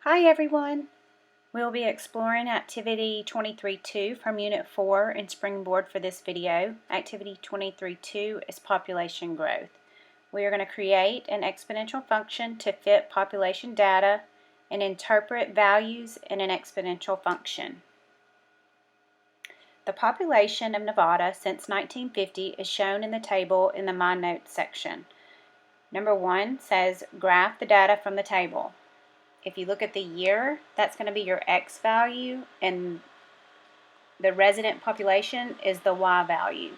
Hi everyone! We'll be exploring Activity 23.2 from Unit 4 in Springboard for this video. Activity 23.2 is population growth. We are going to create an exponential function to fit population data and interpret values in an exponential function. The population of Nevada since 1950 is shown in the table in the My Notes section. Number 1 says graph the data from the table. If you look at the year, that's going to be your X value, and the resident population is the Y value.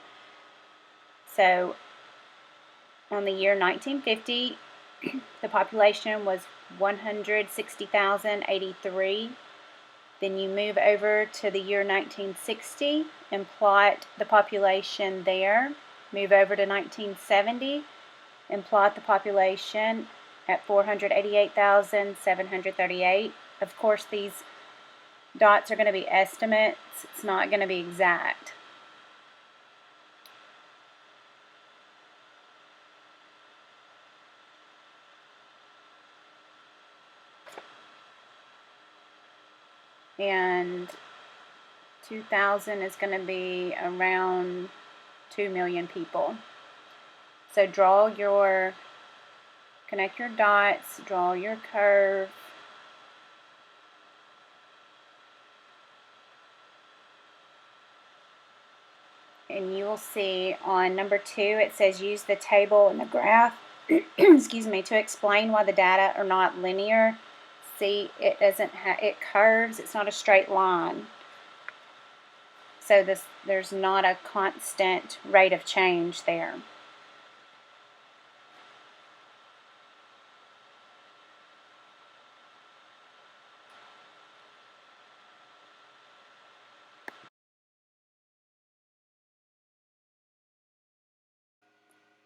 So on the year 1950, the population was 160,083. Then you move over to the year 1960 and plot the population there. Move over to 1970 and plot the population at 488,738. Of course, these dots are going to be estimates. It's not going to be exact. And 2000 is going to be around 2 million people. So connect your dots, draw your curve. And you will see on number 2 it says use the table and the graph excuse me, to explain why the data are not linear. See, it curves, it's not a straight line. So there's not a constant rate of change there.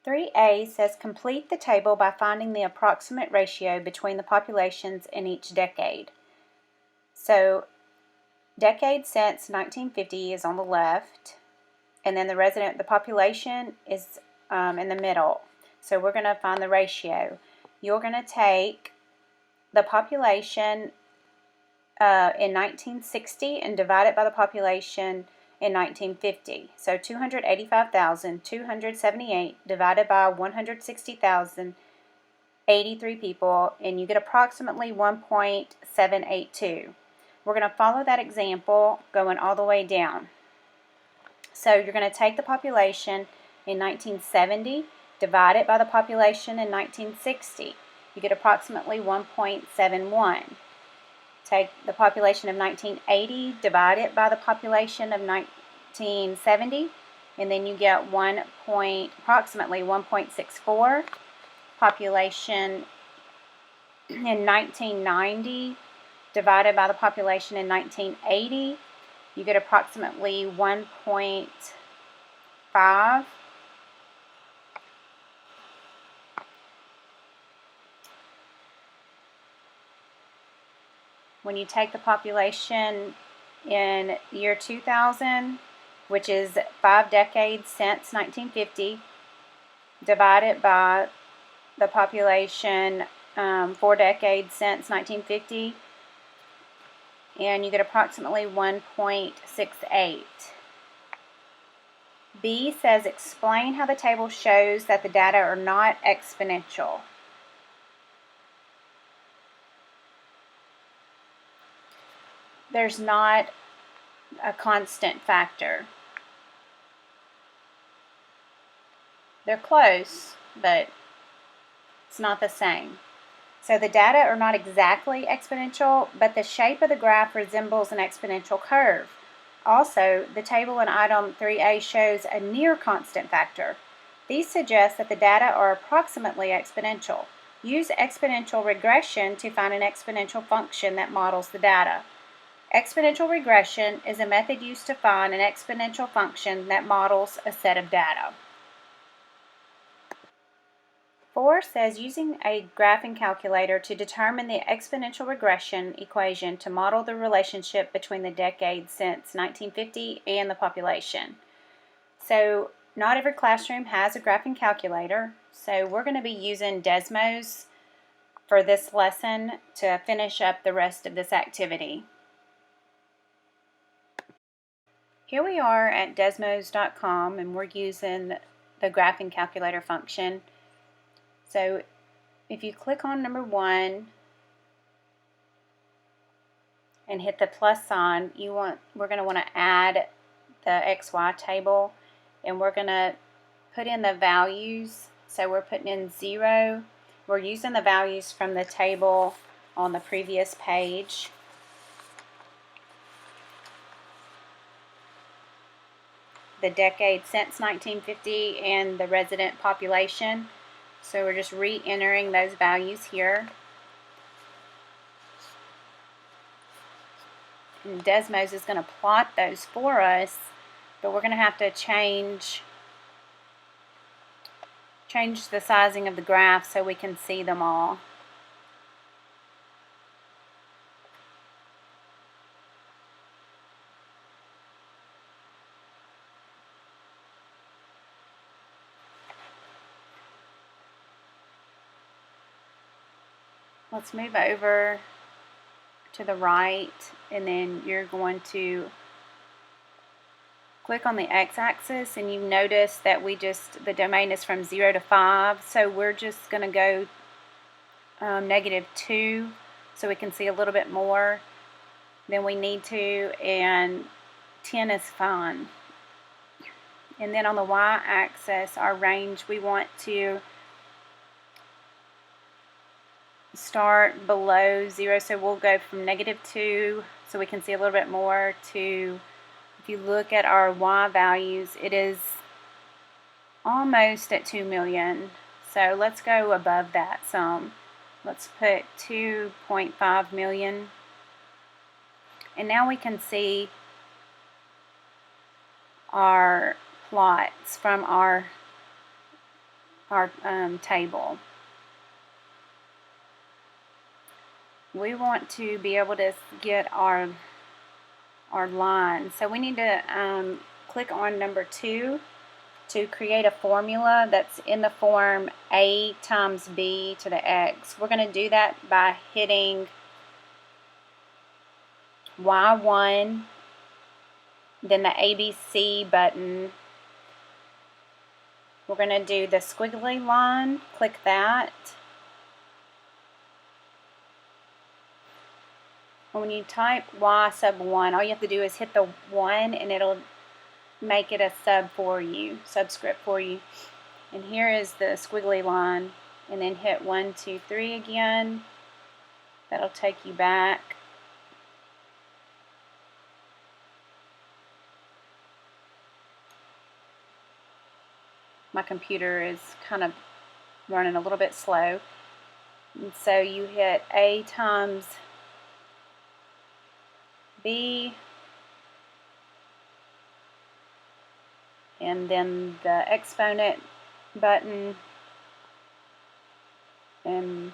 (3A) says complete the table by finding the approximate ratio between the populations in each decade. So decade since 1950 is on the left, and then the population is in the middle. So we're going to find the ratio. You're going to take the population in 1960 and divide it by the population in 1950. So 285,278 divided by 160,083 people, and you get approximately 1.782. We're going to follow that example going all the way down. So you're going to take the population in 1970, divide it by the population in 1960. You get approximately 1.71. Take the population of 1980, divide it by the population of 1970, and then you get approximately 1.64. Population in 1990, divided by the population in 1980, you get approximately 1.5. When you take the population in year 2000, which is 5 decades since 1950, divide it by the population 4 decades since 1950, and you get approximately 1.68. B says explain how the table shows that the data are not exponential. There's not a constant factor. They're close, but it's not the same. So the data are not exactly exponential, but the shape of the graph resembles an exponential curve. Also, the table in item 3A shows a near constant factor. These suggest that the data are approximately exponential. Use exponential regression to find an exponential function that models the data. Exponential regression is a method used to find an exponential function that models a set of data. 4 says using a graphing calculator to determine the exponential regression equation to model the relationship between the decades since 1950 and the population. So not every classroom has a graphing calculator, so we're going to be using Desmos for this lesson to finish up the rest of this activity. Here we are at Desmos.com, and we're using the graphing calculator function. So if you click on number 1 and hit the plus sign, we're going to want to add the XY table, and we're going to put in the values. So we're putting in 0. We're using the values from the table on the previous page. The decade since 1950 and the resident population. So we're just re-entering those values here. And Desmos is going to plot those for us, but we're going to have to change the sizing of the graph so we can see them all. Let's move over to the right, and then you're going to click on the x-axis, and you notice that the domain is from 0 to 5, so we're just going to go -2 so we can see a little bit more than we need to, and 10 is fine. And then on the y-axis, our range, we want to start below 0, so we'll go from -2 so we can see a little bit more to, if you look at our y values, it is almost at 2 million. So let's go above that some. Let's put 2.5 million. And now we can see our plots from our table. We want to be able to get our line. So we need to click on number 2 to create a formula that's in the form a times b to the x. We're going to do that by hitting Y1, then the ABC button. We're going to do the squiggly line, click that. When you type Y sub 1, all you have to do is hit the 1 and it'll make it a subscript for you. And here is the squiggly line, and then hit 1, 2, 3 again. That'll take you back. My computer is kind of running a little bit slow. And so you hit A times B, and then the exponent button, and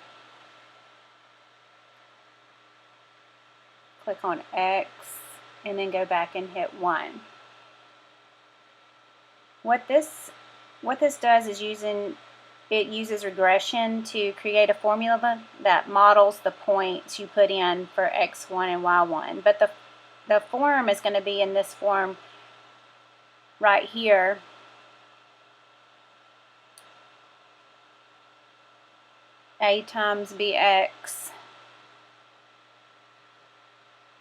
click on X, and then go back and hit 1. What this does is it uses regression to create a formula that models the points you put in for X1 and Y1. But the form is going to be in this form right here. A times BX.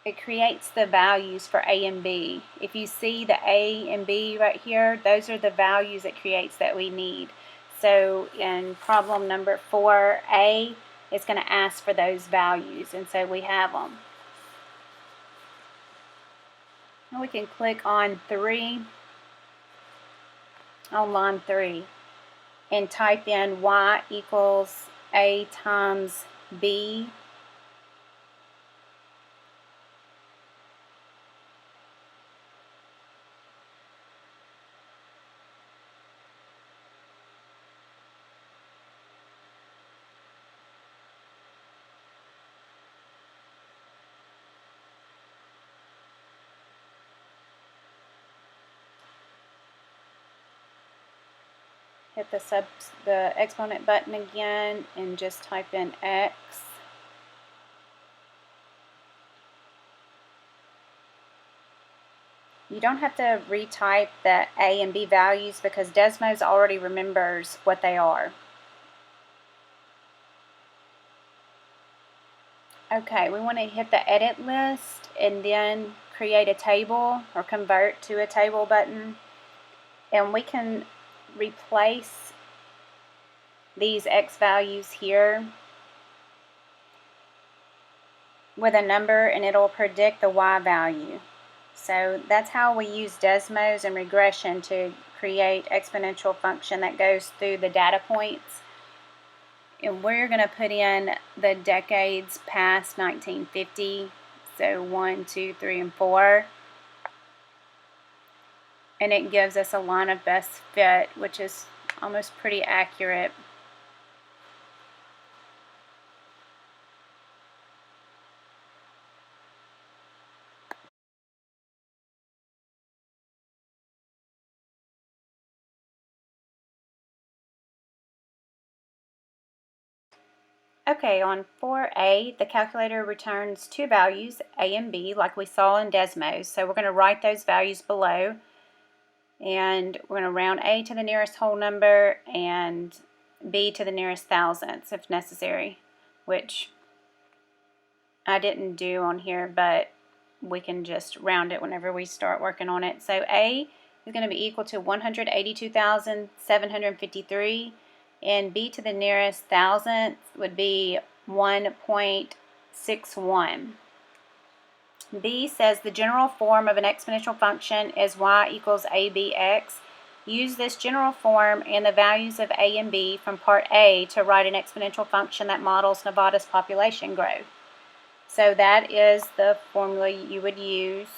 It creates the values for A and B. If you see the A and B right here, those are the values it creates that we need. So in problem number 4A, it's going to ask for those values, and so we have them. Now we can click on 3, on line 3, and type in Y equals A times B. hit the exponent button again and just type in x. You don't have to retype the a and b values because Desmos already remembers what they are. Okay, we want to hit the edit list and then create a table or convert to a table button, and we can replace these x values here with a number and it'll predict the y value. So that's how we use Desmos and regression to create exponential function that goes through the data points. And we're going to put in the decades past 1950, so 1, 2, 3, and 4. And it gives us a line of best fit, which is almost pretty accurate. Okay, on 4A, the calculator returns two values, A and B, like we saw in Desmos. So we're going to write those values below, and we're going to round A to the nearest whole number and B to the nearest thousandths if necessary, which I didn't do on here, but we can just round it whenever we start working on it. So A is going to be equal to 182,753, and B to the nearest thousandth would be 1.61. B says the general form of an exponential function is y equals abx. Use this general form and the values of A and B from part A to write an exponential function that models Nevada's population growth. So that is the formula you would use.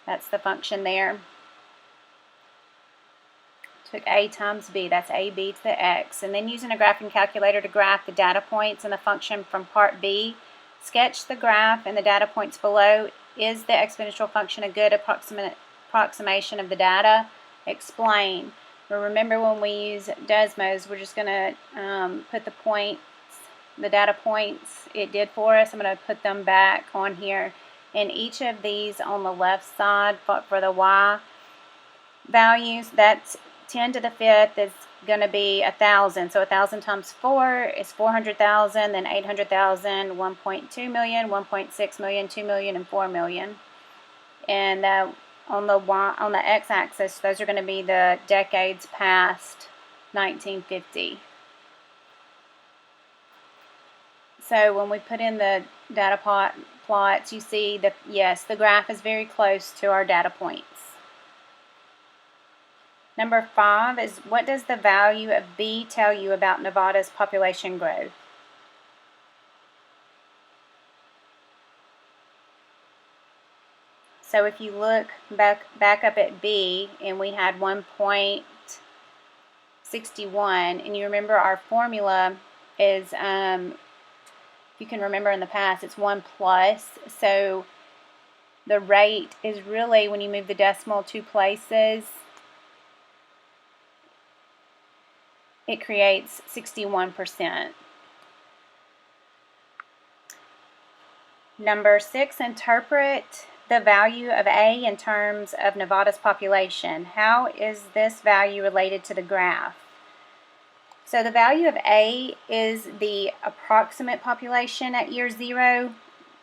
That's the function there. Took A times B, that's AB to the x. And then using a graphing calculator to graph the data points and the function from part B, sketch the graph and the data points below. Is the exponential function a good approximation of the data? Explain. But remember, when we use Desmos, we're just going to put the points, the data points it did for us. I'm going to put them back on here. And each of these on the left side for the y values, that's 10 to the 5th is going to be 1,000. So 1,000 times 4 is 400,000, then 800,000, 1.2 million, 1.6 million, 2 million, and 4 million. And on the x-axis, those are going to be the decades past 1950. So when we put in the data plots, you see that, yes, the graph is very close to our data points. Number 5 is, what does the value of B tell you about Nevada's population growth? So if you look back up at B, and we had 1.61, and you remember our formula is, if you can remember in the past, it's 1 plus. So the rate is really, when you move the decimal 2 places, it creates 61%. Number 6, interpret the value of A in terms of Nevada's population. How is this value related to the graph? So the value of A is the approximate population at year 0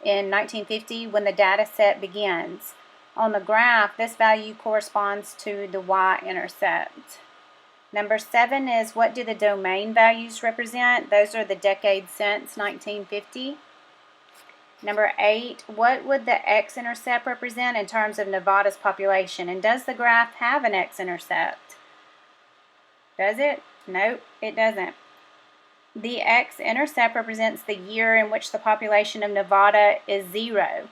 in 1950 when the data set begins. On the graph, this value corresponds to the y-intercept. Number 7 is, what do the domain values represent? Those are the decades since 1950. Number 8, what would the x-intercept represent in terms of Nevada's population? And does the graph have an x-intercept? Does it? Nope, it doesn't. The x-intercept represents the year in which the population of Nevada is 0.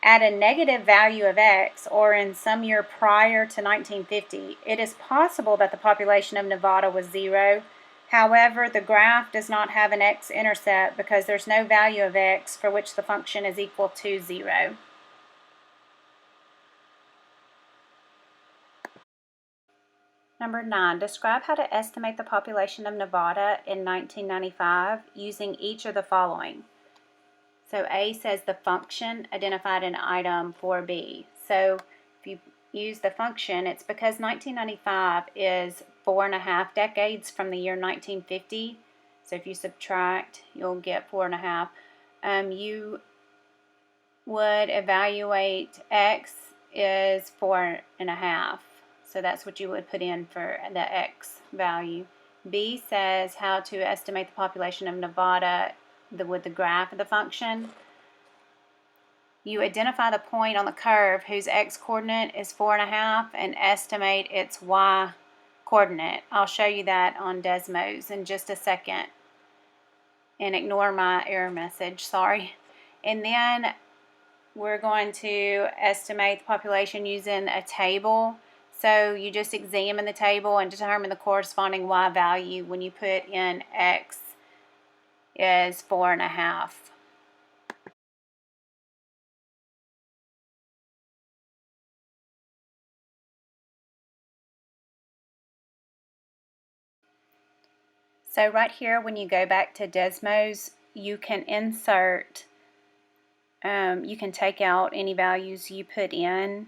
At a negative value of x, or in some year prior to 1950, it is possible that the population of Nevada was 0. However, the graph does not have an x-intercept because there's no value of x for which the function is equal to 0. Number 9, describe how to estimate the population of Nevada in 1995 using each of the following. So A says the function identified in item 4B. So if you use the function, it's because 1995 is 4.5 decades from the year 1950. So if you subtract, you'll get 4.5. You would evaluate X is 4.5. So that's what you would put in for the X value. B says how to estimate the population of Nevada with the graph of the function. You identify the point on the curve whose X coordinate is 4.5 and estimate its Y coordinate. I'll show you that on Desmos in just a second. And ignore my error message, sorry. And then we're going to estimate the population using a table. So you just examine the table and determine the corresponding Y value when you put in X is 4.5. So right here, when you go back to Desmos, you can insert, you can take out any values you put in,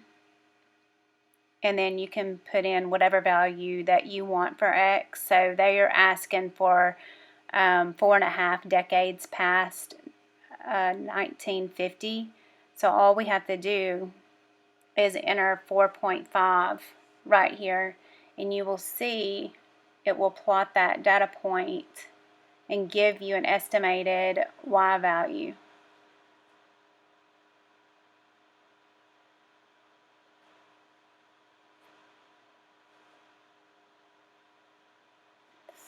and then you can put in whatever value that you want for X. So they are asking for 4.5 decades past 1950. So all we have to do is enter 4.5 right here, and you will see it will plot that data point and give you an estimated Y value.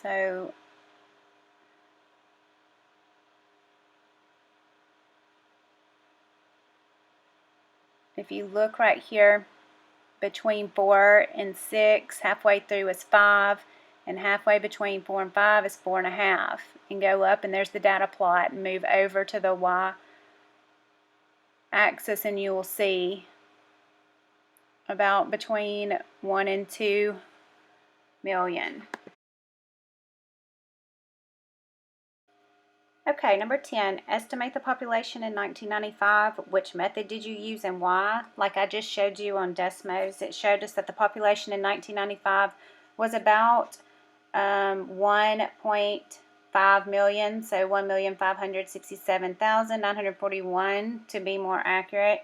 So if you look right here, between 4 and 6, halfway through is 5, and halfway between 4 and 5 is 4.5. And go up, and there's the data plot, and move over to the Y axis, and you will see about between 1 and 2 million. Okay, number 10, estimate the population in 1995. Which method did you use and why? Like I just showed you on Desmos, it showed us that the population in 1995 was about 1.5 million, so 1,567,941 to be more accurate.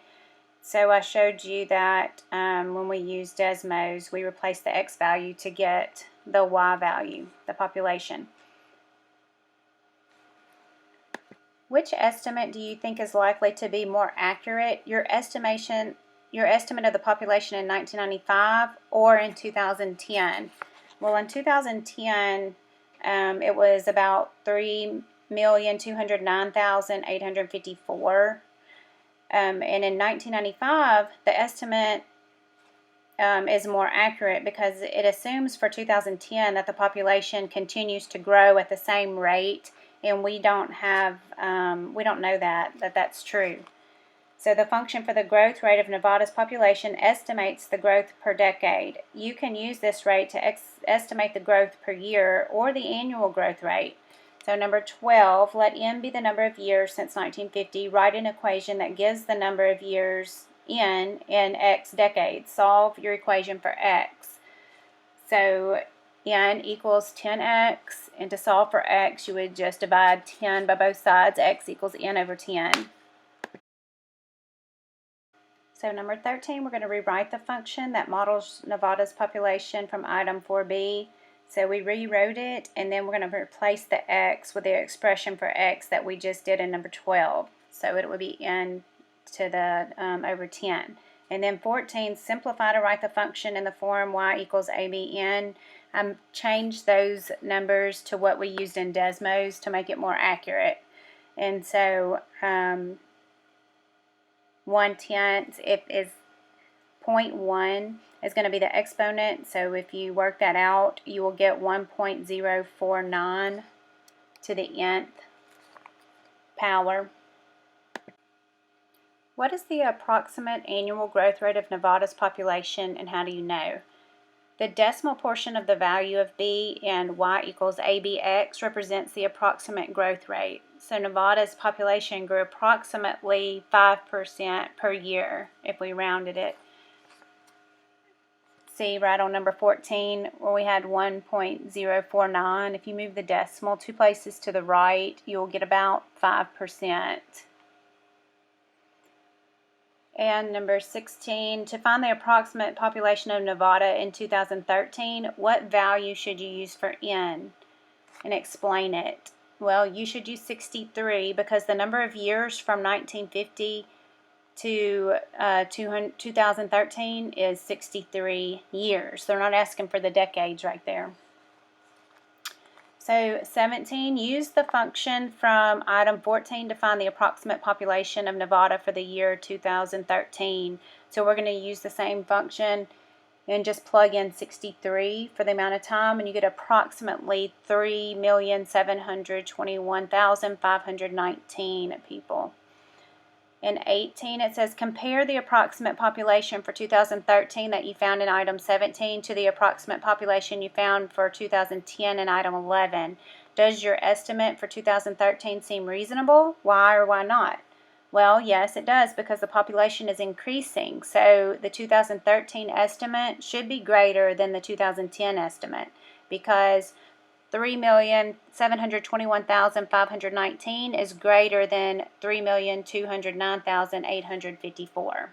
So I showed you that when we used Desmos, we replaced the X value to get the Y value, the population. Which estimate do you think is likely to be more accurate? Your estimate of the population in 1995 or in 2010? Well, in 2010, it was about 3,209,854. And in 1995, the estimate is more accurate because it assumes for 2010 that the population continues to grow at the same rate, and we don't know that that's true. So the function for the growth rate of Nevada's population estimates the growth per decade. You can use this rate to estimate the growth per year or the annual growth rate. So number 12, let n be the number of years since 1950. Write an equation that gives the number of years in X decades. Solve your equation for X. So n equals 10x, and to solve for X, you would just divide 10 by both sides. X equals n over 10. So number 13, we're going to rewrite the function that models Nevada's population from item 4B. So we rewrote it, and then we're going to replace the X with the expression for X that we just did in number 12. So it would be n to the over 10. And then 14, simplify to write the function in the form y equals abn. Changed those numbers to what we used in Desmos to make it more accurate. And so 1/10 is 0.1 is going to be the exponent. So if you work that out, you will get 1.049 to the nth power. What is the approximate annual growth rate of Nevada's population, and how do you know? The decimal portion of the value of b in y equals abx represents the approximate growth rate. So Nevada's population grew approximately 5% per year if we rounded it. See right on number 14 where we had 1.049. If you move the decimal 2 places to the right, you'll get about 5%. And number 16, to find the approximate population of Nevada in 2013, what value should you use for n? And explain it. Well, you should use 63 because the number of years from 1950 to 2013 is 63 years. They're not asking for the decades right there. So 17, use the function from item 14 to find the approximate population of Nevada for the year 2013. So we're going to use the same function and just plug in 63 for the amount of time, and you get approximately 3,721,519 people. In 18, it says compare the approximate population for 2013 that you found in item 17 to the approximate population you found for 2010 in item 11. Does your estimate for 2013 seem reasonable? Why or why not? Well, yes, it does, because the population is increasing. So the 2013 estimate should be greater than the 2010 estimate, because 3,721,519 is greater than 3,209,854.